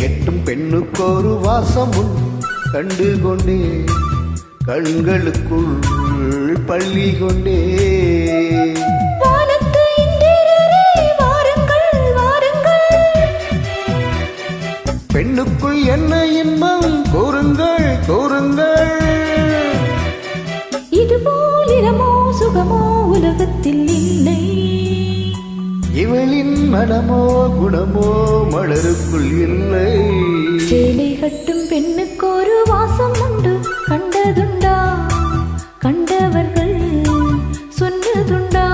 கெட்டும் பெண்ணுக்கொரு வாசம் கண்டு கொண்டே கண்களுக்குள் பள்ளி கொண்டே பெண்ணுக்குள் என்ன இன்பம் கூறுங்கள் கூறுங்கள். இதுபோல் இடமோ சுகமோ உலகத்தில் இல்லை. இவளின் மனமோ குணமோ மலருக்குள் இல்லை. சேலை கட்டும் பெண்ணுக்கு ஒரு வாசம் உண்டு கண்டதுண்டா கண்டவர்கள் சொன்னதுண்டா.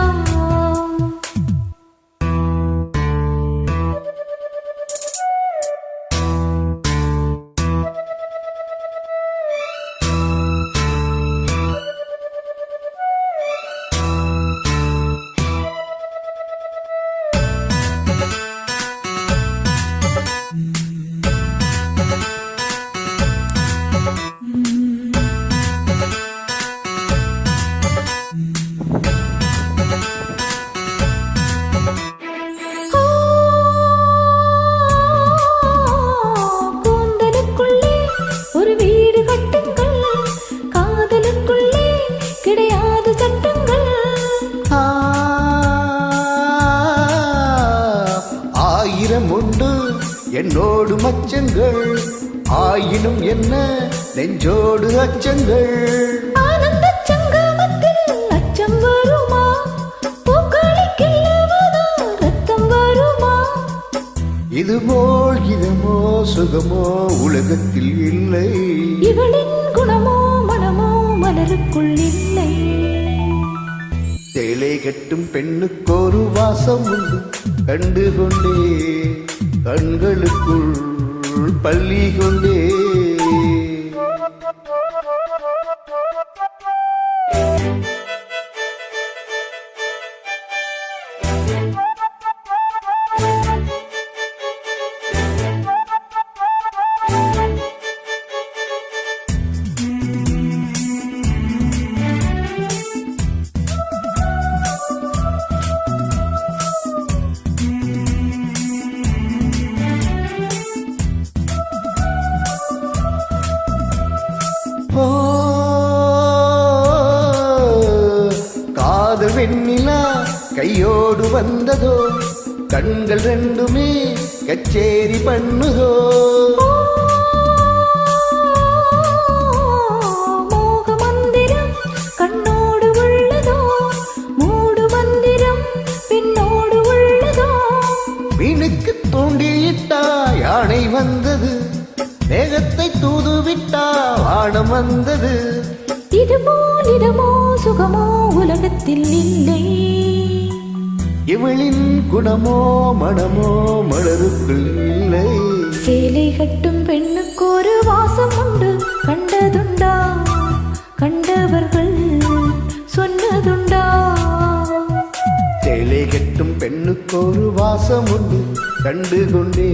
உண்டு என்னோடு மச்சங்கள் ஆயினும் என்ன நெஞ்சோடு அச்சங்கள். ஆனந்த சங்கமத்தில் அச்சம் வருமா பூக்களிக்கெல்லாவதோ ரத்தம் வருமா. இதுபோல் இதமோ சுகமோ உலகத்தில் இல்லை. இவளின் குணமோ மனமோ மலருக்குள் இல்லை. சேலை கட்டும் பெண்ணுக்கொரு வாசம் உண்டு கண்டு கொண்டே கண்களுக்குள் பள்ளி கொண்டே. காதல் வெண்ணிலா கையோடு வந்ததோ கண்கள் ரெண்டுமே கச்சேரி பண்ணுதோ. மோக மந்திரம் கண்ணோடு உள்ளதோ மூடு மந்திரம் பின்னோடு உள்ளதோ. மீனுக்கு தூண்டியிட்டா யானை வந்தது மேகத்தை தூதுவிட்டா வானம் வந்தது. இதுபோல் இடமோ சுகமோ உலகத்தில் இல்லை. இவளின் குணமோ மனமோ மலருக்குள் இல்லை. சேலை கட்டும் பெண்ணுக்கு ஒரு வாசம் உண்டு கண்டதுண்டா கண்டவர்கள் சொன்னதுண்டா. சேலை கட்டும் பெண்ணுக்கு ஒரு வாசம் உண்டு கண்டு கொண்டே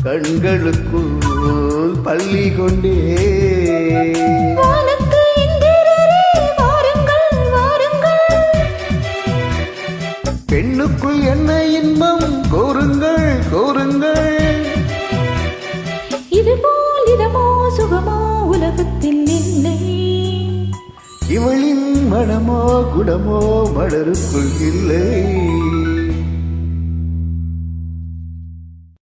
கண்களுக்குள் பள்ளி கொண்டே. பெண்ணுக்குள் என்ன இன்பம் கூறுங்கள் கூறுங்கள். இதுபோல் இதமோ சுகமோ உலகத்தில் இல்லை. இவளின் மனமோ குணமோ மலருக்குள் இல்லை.